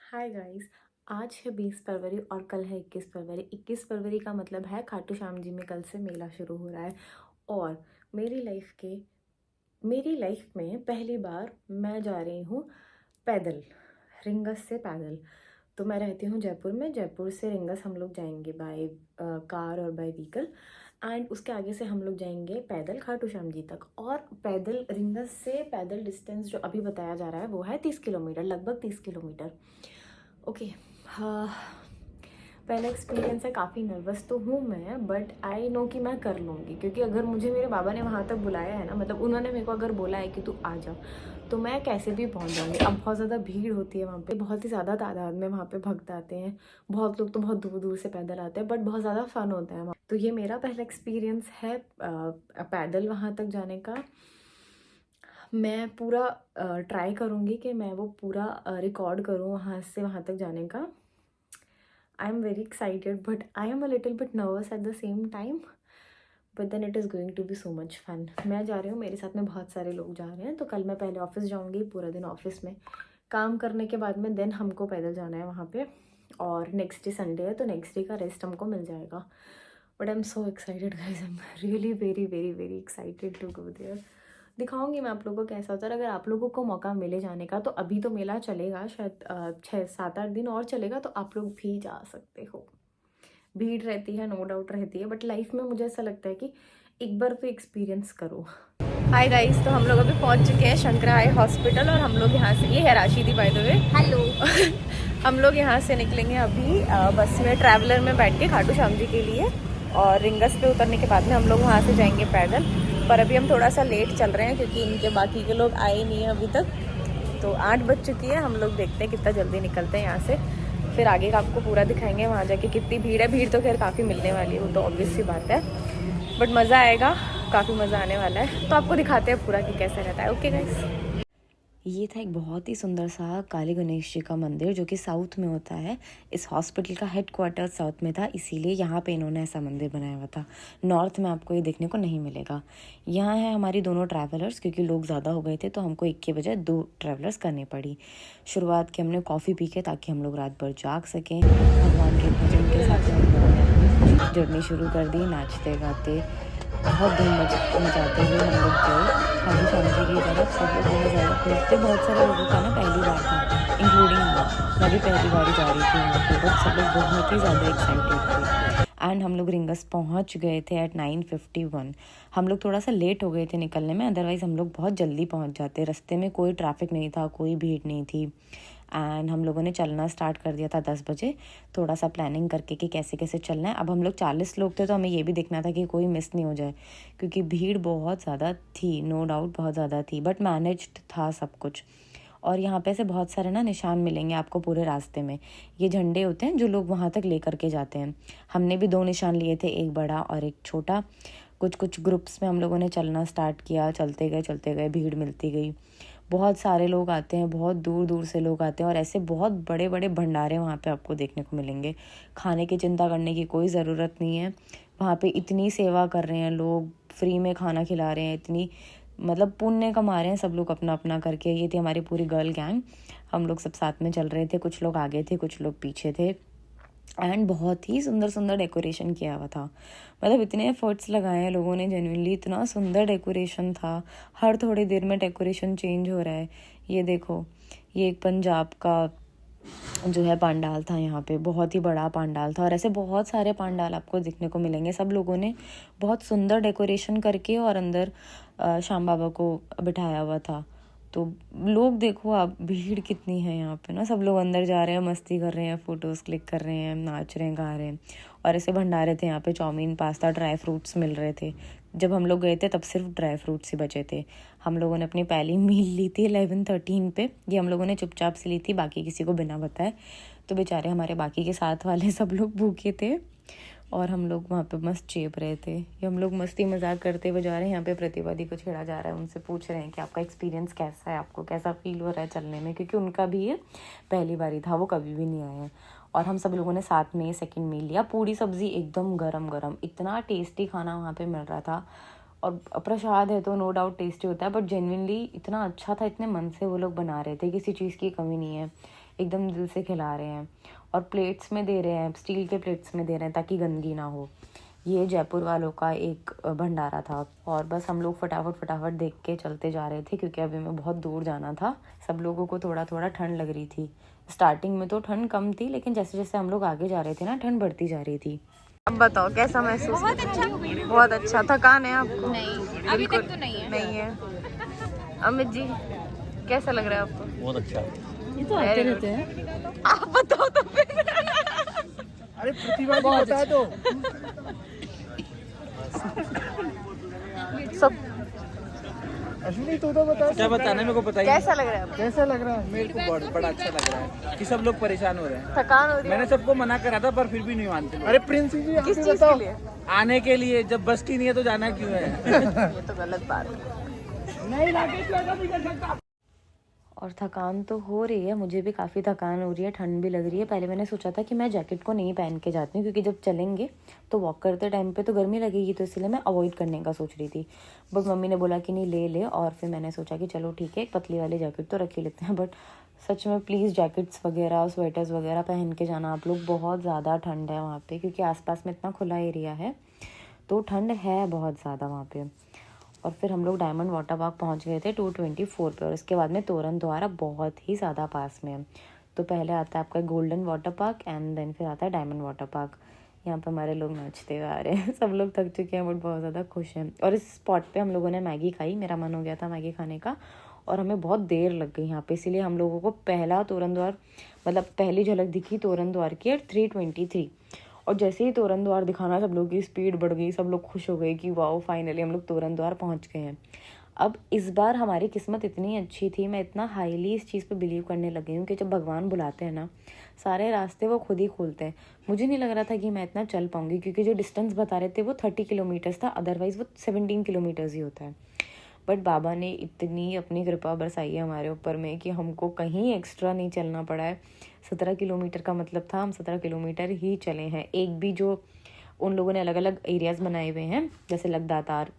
Hi guys. आज है 20 फरवरी और कल है 21 फरवरी। 21 फरवरी का मतलब है खाटू श्याम जी में कल से मेला शुरू हो रहा है। और मेरी लाइफ में पहली बार मैं जा रही हूँ पैदल, रिंगस से पैदल। तो मैं रहती हूँ जयपुर में। जयपुर से रिंगस हम लोग जाएंगे बाय कार और बाय व्हीकल। एंड उसके आगे से हम लोग जाएंगे पैदल खाटू श्याम जी तक। और पैदल रिंगस से पैदल डिस्टेंस जो अभी बताया जा रहा है वो है 30 किलोमीटर, लगभग 30 किलोमीटर। ओके। हाँ, पहला एक्सपीरियंस है, काफ़ी नर्वस तो हूँ मैं, बट आई नो कि मैं कर लूँगी, क्योंकि अगर मुझे मेरे बाबा ने वहाँ तक बुलाया है ना, मतलब उन्होंने मेरे को अगर बोला है कि तू आ जा, तो मैं कैसे भी पहुँच जाऊँगी। अब बहुत ज़्यादा भीड़ होती है वहाँ पे, बहुत ही ज़्यादा तादाद में वहाँ पे भक्त आते हैं। बहुत लोग तो बहुत दूर दूर से पैदल आते हैं, बट बहुत ज़्यादा फ़न होता है वहाँ। तो ये मेरा पहला एक्सपीरियंस है पैदल वहाँ तक जाने का। मैं पूरा ट्राई करूँगी कि मैं वो पूरा रिकॉर्ड करूँ वहाँ से वहाँ तक जाने का। I am very excited but I am a little bit nervous at the same time, but then it is going to be so much fun. मैं जा रही हूँ, मेरे साथ में बहुत सारे लोग जा रहे हैं। तो कल मैं पहले ऑफिस जाऊँगी, पूरा दिन ऑफिस में काम करने के बाद में देन हमको पैदल जाना है वहाँ पे। और नेक्स्ट डे संडे है, तो नेक्स्ट डे का रेस्ट हमको मिल जाएगा। But I am so excited guys, I am really very very very excited to go there. दिखाऊंगी मैं आप लोगों को कैसा होता है। अगर आप लोगों को मौका मिले जाने का, तो अभी तो मेला चलेगा शायद 6-7-8 दिन और चलेगा, तो आप लोग भी जा सकते हो। भीड़ रहती है, नो डाउट रहती है, बट लाइफ में मुझे ऐसा लगता है कि एक बार तो एक्सपीरियंस करो। हाय गाइस, तो हम लोग अभी पहुंच चुके हैं शंकराय हॉस्पिटल। और हम लोग यहाँ से, ये है Rashidi by the way, hello. हम लोग यहाँ से निकलेंगे अभी बस में, ट्रैवलर में बैठ के खाटू श्याम जी के लिए। और रिंगस पे उतरने के बाद में हम लोग वहाँ से जाएंगे पैदल। पर अभी हम थोड़ा सा लेट चल रहे हैं, क्योंकि इनके बाकी के लोग आए नहीं हैं अभी तक। तो 8 बज चुकी है। हम लोग देखते हैं कितना जल्दी निकलते हैं यहाँ से, फिर आगे का आपको पूरा दिखाएंगे वहाँ जाके कितनी भीड़ है। भीड़ तो खैर काफ़ी मिलने वाली है, वो तो ऑब्वियस सी बात है, बट मज़ा आएगा, काफ़ी मज़ा आने वाला है। तो आपको दिखाते हैं पूरा कि कैसे रहता है। Okay guys. ये था एक बहुत ही सुंदर सा काली गणेश जी का मंदिर, जो कि साउथ में होता है। इस हॉस्पिटल का हेडक्वार्टर साउथ में था, इसीलिए यहाँ पे इन्होंने ऐसा मंदिर बनाया हुआ था। नॉर्थ में आपको ये देखने को नहीं मिलेगा। यहाँ है हमारी दोनों ट्रैवलर्स, क्योंकि लोग ज़्यादा हो गए थे तो हमको एक के बजाय 2 ट्रैवलर्स करनी पड़ी। शुरुआत की हमने कॉफ़ी पी के, ताकि हम लोग रात भर जाग सकें। भगवान के भजन के साथ हम लोगों ने अपनी जर्नी शुरू कर दी, नाचते गाते बहुत धूम मचाते हुए हम लोग गए खाटू श्याम जी की तरफ। सब लोग बहुत ज़्यादा खुश थे। बहुत सारे लोगों का ना पहली बार था, इंक्लूडिंग मैं भी पहली बार ही जा रही थी वहाँ पे, बट सब लोग बहुत ही ज़्यादा एक्साइटेड थे। एंड हम लोग रिंगस पहुँच गए थे एट 9:51। हम लोग थोड़ा सा लेट हो गए थे निकलने में, अदरवाइज़ हम लोग बहुत जल्दी पहुँच जाते। रास्ते में कोई ट्रैफिक नहीं था, कोई भीड़ नहीं थी। एंड हम लोगों ने चलना स्टार्ट कर दिया था 10 बजे, थोड़ा सा प्लानिंग करके कि कैसे कैसे चलना है। अब हम लोग 40 लोग थे, तो हमें ये भी देखना था कि कोई मिस नहीं हो जाए, क्योंकि भीड़ बहुत ज़्यादा थी, नो डाउट बहुत ज़्यादा थी, बट मैनेज्ड था सब कुछ। और यहाँ पे से बहुत सारे ना निशान मिलेंगे आपको पूरे रास्ते में। ये झंडे होते हैं जो लोग वहाँ तक लेकर के जाते हैं। हमने भी 2 निशान लिए थे, एक बड़ा और एक छोटा। कुछ कुछ ग्रुप्स में हम लोगों ने चलना स्टार्ट किया, चलते गए, भीड़ मिलती गई। बहुत सारे लोग आते हैं, बहुत दूर दूर से लोग आते हैं, और ऐसे बहुत बड़े बड़े भंडारे वहाँ पे आपको देखने को मिलेंगे। खाने की चिंता करने की कोई ज़रूरत नहीं है। वहाँ पे इतनी सेवा कर रहे हैं लोग, फ्री में खाना खिला रहे हैं, इतनी मतलब पुण्य कमा रहे हैं सब लोग अपना अपना करके। ये थी हमारी पूरी गर्ल गैंग, हम लोग सब साथ में चल रहे थे। कुछ लोग आगे थे, कुछ लोग पीछे थे। एंड बहुत ही सुंदर सुंदर डेकोरेशन किया हुआ था। मतलब इतने एफर्ट्स लगाए हैं लोगों ने, जेन्युइनली इतना सुंदर डेकोरेशन था। हर थोड़ी देर में डेकोरेशन चेंज हो रहा है। ये देखो, ये एक पंजाब का जो है पंडाल था, यहाँ पे बहुत ही बड़ा पंडाल था। और ऐसे बहुत सारे पंडाल आपको देखने को मिलेंगे। सब लोगों ने बहुत सुंदर डेकोरेशन करके और अंदर श्याम बाबा को बिठाया हुआ था। तो लोग देखो आप, भीड़ कितनी है यहाँ पे ना। सब लोग अंदर जा रहे हैं, मस्ती कर रहे हैं, फ़ोटोज़ क्लिक कर रहे हैं, नाच रहे हैं, गा रहे हैं। और ऐसे भंडारे थे यहाँ पे, चाउमीन, पास्ता, ड्राई फ्रूट्स मिल रहे थे। जब हम लोग गए थे तब सिर्फ ड्राई फ्रूट्स ही बचे थे। हम लोगों ने अपनी पहली मील ली थी 11:13 पे। ये हम लोगों ने चुपचाप से ली थी, बाकी किसी को बिना बताए। तो बेचारे हमारे बाकी के साथ वाले सब लोग भूखे थे, और हम लोग वहाँ पे मस्त चेप रहे थे। ये हम लोग मस्ती मजाक करते हुए जा रहे हैं। यहाँ पे प्रतिवादी को छेड़ा जा रहा है, उनसे पूछ रहे हैं कि आपका एक्सपीरियंस कैसा है, आपको कैसा फील हो रहा है चलने में, क्योंकि उनका भी ये पहली बारी था, वो कभी भी नहीं आए हैं। और हम सब लोगों ने साथ में सेकंड मील लिया। पूरी सब्जी एकदम गरम गरम, इतना टेस्टी खाना वहाँ पे मिल रहा था। और प्रसाद है तो नो डाउट टेस्टी होता है, बट जेन्युइनली इतना अच्छा था, इतने मन से वो लोग बना रहे थे, किसी चीज़ की कमी नहीं है। एकदम दिल से खिला रहे हैं और प्लेट्स में दे रहे हैं, स्टील के प्लेट्स में दे रहे हैं ताकि गंदगी ना हो। ये जयपुर वालों का एक भंडारा था और बस हम लोग फटाफट देख के चलते जा रहे थे क्योंकि अभी हमें बहुत दूर जाना था। सब लोगों को थोड़ा थोड़ा ठंड लग रही थी। स्टार्टिंग में तो ठंड कम थी, लेकिन जैसे जैसे हम लोग आगे जा रहे थे ना, ठंड बढ़ती जा रही थी। अब बताओ कैसा महसूस? बहुत अच्छा। थकान है आपको? नहीं, अभी तक तो नहीं है। अमित जी कैसा लग रहा है आपको? बहुत अच्छा। ये तो आते रहते हैं। आप बताओ तो फिर। अरे प्रतिभा बता दो। सब अश्विनी तू तो बता। क्या बताना मेरे को पता ही। कैसा लग रहा है आपको? कैसा लग रहा है? मेरे को बड़ा अच्छा लग रहा है कि सब लोग परेशान हो रहे हैं। थकान हो रही है? मैंने सबको मना करा था पर फिर भी नहीं मानते। अरे प्रिंस जी किस चीज के लिए? आने के लिए। जब बस की नहीं है तो जाना क्यों है? ये तो गलत बात है। और थकान तो हो रही है, मुझे भी काफ़ी थकान हो रही है, ठंड भी लग रही है। पहले मैंने सोचा था कि मैं जैकेट को नहीं पहन के जाती हूँ क्योंकि जब चलेंगे तो वॉक करते टाइम पे तो गर्मी लगेगी, तो इसलिए मैं अवॉइड करने का सोच रही थी। बट मम्मी ने बोला कि नहीं ले और फिर मैंने सोचा कि चलो ठीक है, एक पतली वाली जैकेट तो रख ही लेते हैं। बट सच में प्लीज़ जैकेट्स वगैरह स्वेटर्स वगैरह पहन के जाना आप लोग। बहुत ज़्यादा ठंड है वहाँ पर क्योंकि आसपास में इतना खुला एरिया है, तो ठंड है बहुत ज़्यादा वहाँ पर। और फिर हम लोग डायमंड वाटर पार्क पहुंच गए थे 224 पे, और इसके बाद में तोरण द्वारा बहुत ही ज़्यादा पास में है। तो पहले आता है आपका golden water park and then फिर आता है डायमंड वाटर पार्क। यहाँ पे हमारे लोग नाचते हुए आ रहे हैं। सब लोग थक चुके हैं बट बहुत ज़्यादा खुश हैं। और इस स्पॉट पे हम लोगों ने मैगी खाई, मेरा मन हो गया था मैगी खाने का और हमें बहुत देर लग गई यहाँ पे, इसीलिए हम लोगों को पहला तोरण द्वार मतलब पहली झलक दिखी तोरण द्वार की 323। और जैसे ही तोरण द्वार दिखाना सब लोगों की स्पीड बढ़ गई, सब लोग खुश हो गए कि वाओ फाइनली हम लोग तोरण द्वार पहुंच गए हैं। अब इस बार हमारी किस्मत इतनी अच्छी थी, मैं इतना हाईली इस चीज़ पे बिलीव करने लगी हूँ कि जब भगवान बुलाते हैं ना, सारे रास्ते वो खुद ही खोलते हैं। मुझे नहीं लग रहा था कि मैं इतना चल पाऊँगी क्योंकि जो डिस्टेंस बता रहे थे वो 30 किलोमीटर्स था, अदरवाइज़ वो 17 किलोमीटर्स ही होता है। बट बाबा ने इतनी अपनी कृपा बरसाई है हमारे ऊपर में कि हमको कहीं एक्स्ट्रा नहीं चलना पड़ा है। 17 किलोमीटर का मतलब था हम 17 किलोमीटर ही चले हैं। एक भी जो उन लोगों ने अलग अलग एरियाज़ बनाए हुए हैं, जैसे लगदातार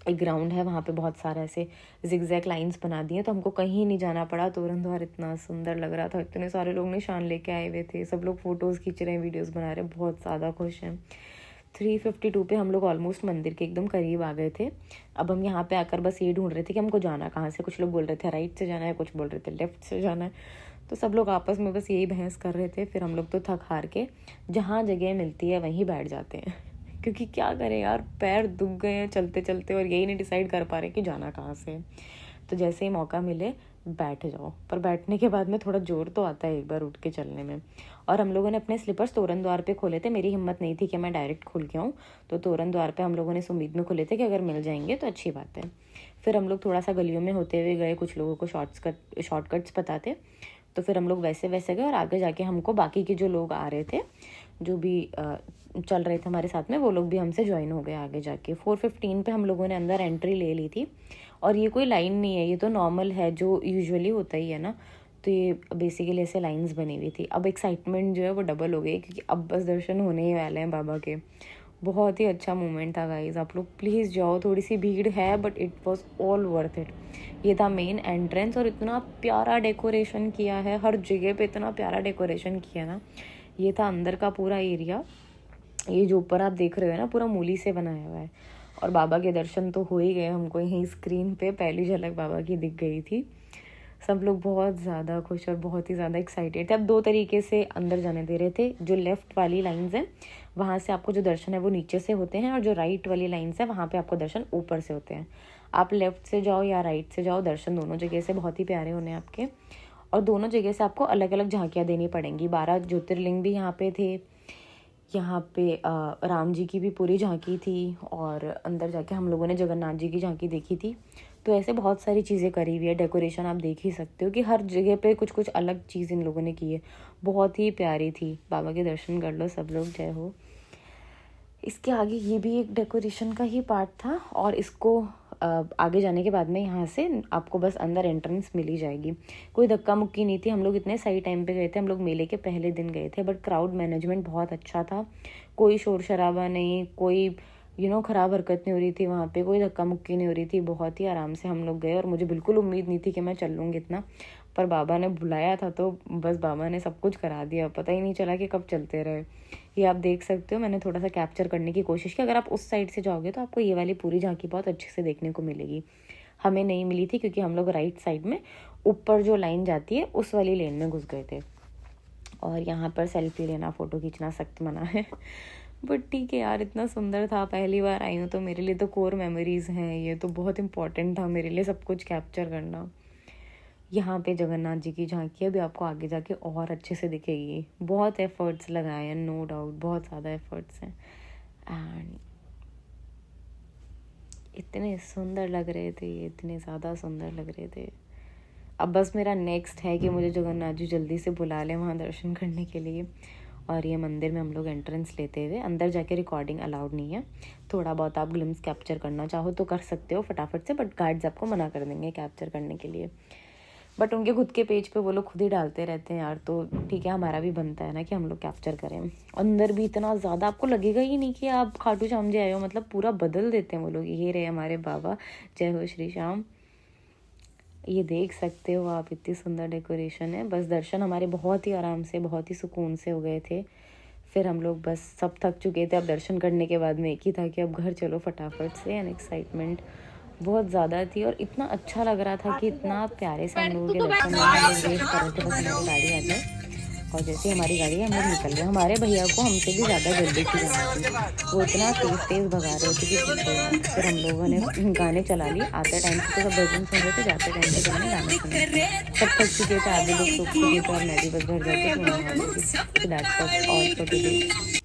एक ग्राउंड है, वहाँ पे बहुत सारे ऐसे जिगजैग लाइंस बना दिए, तो हमको कहीं नहीं जाना पड़ा। तोरण द्वार इतना सुंदर लग रहा था, इतने सारे लोग निशान लेके आए हुए थे, सब लोग फ़ोटोज़ खींच रहे हैं, वीडियोज़ बना रहे हैं, बहुत ज़्यादा खुश हैं। 352 पे हम लोग ऑलमोस्ट मंदिर के एकदम करीब आ गए थे। अब हम यहाँ पे आकर बस ये ढूंढ रहे थे कि हमको जाना कहाँ से। कुछ लोग बोल रहे थे राइट से जाना है, कुछ बोल रहे थे लेफ्ट से जाना है, तो सब लोग आपस में बस यही बहस कर रहे थे। फिर हम लोग तो थक हार के जहाँ जगह मिलती है वहीं बैठ जाते हैं क्योंकि क्या करें यार, पैर दुख गए हैं चलते चलते और यही नहीं डिसाइड कर पा रहे कि जाना कहाँ से। तो जैसे ही मौका मिले बैठ जाओ, पर बैठने के बाद में थोड़ा जोर तो आता है एक बार उठ के चलने में। और हम लोगों ने अपने स्लीपर्स तोरण द्वार पे खोले थे, मेरी हिम्मत नहीं थी कि मैं डायरेक्ट खोल के आऊँ, तो तोरण द्वार पे हम लोगों ने इस उम्मीद में खोले थे कि अगर मिल जाएंगे तो अच्छी बात है। फिर हम लोग थोड़ा सा गलियों में होते हुए गए, कुछ लोगों को शॉर्टकट्स पता थे, तो फिर हम लोग वैसे वैसे गए और आगे जाके हमको बाकी के जो लोग आ रहे थे, जो भी चल रहे थे हमारे साथ में, वो लोग भी हमसे ज्वाइन हो गए आगे जाके। 4:15 पे हम लोगों ने अंदर एंट्री ले ली थी। और ये कोई लाइन नहीं है, ये तो नॉर्मल है जो यूजुअली होता ही है ना, तो ये बेसिकली ऐसे लाइंस बनी हुई थी। अब एक्साइटमेंट जो है वो डबल हो गई क्योंकि अब बस दर्शन होने ही वाले हैं बाबा के। बहुत ही अच्छा मोमेंट था गाइज, आप लोग प्लीज़ जाओ। थोड़ी सी भीड़ है but it was all worth it. ये था मेन एंट्रेंस और इतना प्यारा डेकोरेशन किया है, हर जगह पे इतना प्यारा डेकोरेशन किया ना। ये था अंदर का पूरा एरिया, ये जो ऊपर आप देख रहे हो ना पूरा मूली से बनाया हुआ है। और बाबा के दर्शन तो हो ही गए हमको, यहीं स्क्रीन पे पहली झलक बाबा की दिख गई थी। सब लोग बहुत ज़्यादा खुश और बहुत ही ज़्यादा एक्साइटेड थे। अब दो तरीके से अंदर जाने दे रहे थे, जो लेफ़्ट वाली लाइंस हैं वहाँ से आपको जो दर्शन है वो नीचे से होते हैं, और जो राइट वाली लाइंस है वहाँ पे आपको दर्शन ऊपर से होते हैं। आप लेफ़्ट से जाओ या राइट से जाओ, दर्शन दोनों जगह से बहुत ही प्यारे होने आपके। और दोनों जगह से आपको अलग अलग झांकियाँ देनी पड़ेंगी। 12 ज्योतिर्लिंग भी यहाँ पे थे, यहाँ पे राम जी की भी पूरी झांकी थी, और अंदर जाके हम लोगों ने जगन्नाथ जी की झांकी देखी थी। तो ऐसे बहुत सारी चीज़ें करी हुई है, डेकोरेशन आप देख ही सकते हो कि हर जगह पे कुछ कुछ अलग चीज़ इन लोगों ने की है, बहुत ही प्यारी थी। बाबा के दर्शन कर लो सब लोग, जय हो। इसके आगे ये भी एक डेकोरेशन का ही पार्ट था, और इसको आगे जाने के बाद में यहाँ से आपको बस अंदर एंट्रेंस मिल ही जाएगी। कोई धक्का मुक्की नहीं थी, हम लोग इतने सही टाइम पे गए थे, हम लोग मेले के पहले दिन गए थे, बट क्राउड मैनेजमेंट बहुत अच्छा था। कोई शोर शराबा नहीं, कोई ख़राब हरकत नहीं हो रही थी वहाँ पे, कोई धक्का मुक्की नहीं हो रही थी, बहुत ही आराम से हम लोग गए। और मुझे बिल्कुल उम्मीद नहीं थी कि मैं चल लूँगी इतना, पर बाबा ने बुलाया था तो बस बाबा ने सब कुछ करा दिया, पता ही नहीं चला कि कब चलते रहे। ये आप देख सकते हो, मैंने थोड़ा सा कैप्चर करने की कोशिश की। अगर आप उस साइड से जाओगे तो आपको ये वाली पूरी झांकी बहुत अच्छे से देखने को मिलेगी। हमें नहीं मिली थी क्योंकि हम लोग राइट साइड में ऊपर जो लाइन जाती है उस वाली लेन में घुस गए थे। और यहाँ पर सेल्फी लेना, फ़ोटो खींचना सख्त मना है, बट ठीक है यार, इतना सुंदर था। पहली बार आई हूँ तो मेरे लिए तो कोर मेमोरीज़ हैं, ये तो बहुत इम्पॉर्टेंट था मेरे लिए सब कुछ कैप्चर करना। यहाँ पे जगन्नाथ जी की झांकी अभी आपको आगे जाके और अच्छे से दिखेगी। बहुत एफर्ट्स लगाए हैं, नो डाउट, बहुत ज़्यादा एफर्ट्स हैं। एंड इतने सुंदर लग रहे थे ये, इतने ज़्यादा सुंदर लग रहे थे। अब बस मेरा नेक्स्ट है कि मुझे जगन्नाथ जी जल्दी से बुला लें वहाँ दर्शन करने के लिए। और ये मंदिर में हम लोग एंट्रेंस लेते हुए, अंदर जाके रिकॉर्डिंग अलाउड नहीं है। थोड़ा बहुत आप ग्लिम्स कैप्चर करना चाहो तो कर सकते हो फटाफट से, बट गार्ड्स आपको मना कर देंगे कैप्चर करने के लिए। बट उनके खुद के पेज पे वो लोग खुद ही डालते रहते हैं यार, तो ठीक है, हमारा भी बनता है ना कि हम लोग कैप्चर करें। अंदर भी इतना ज़्यादा आपको लगेगा ही नहीं कि आप खाटू श्याम जी आए हो, मतलब पूरा बदल देते हैं वो लोग। ये रहे हमारे बाबा, जय हो श्री श्याम। ये देख सकते हो आप, इतनी सुंदर डेकोरेशन है। बस दर्शन हमारे बहुत ही आराम से, बहुत ही सुकून से हो गए थे। फिर हम लोग बस सब थक चुके थे। अब दर्शन करने के बाद में एक ही था कि अब घर चलो फटाफट से। एंड एक्साइटमेंट बहुत ज़्यादा थी और इतना अच्छा लग रहा था कि इतना प्यारे से हम लोगों के दर्शन हुए। हम लोग वेट कर रहे थे बस हमारी गाड़ी आ जाए, और जैसे हमारी गाड़ी हम लोग निकल गए। हमारे भैया को हमसे भी ज़्यादा जल्दी थी जाना थी, वो इतना तेज़ भगा रहे थे कि फिर हम लोगों ने गाने चला लिए। आते टाइम से तो सब भजन सुन रहे थे, जाते टाइम पे गाने सुने। सब थक चुके थे, आधे लोग सो चुके थे और मैं भी बस घर जाके सोने वाली थी। That's all for today.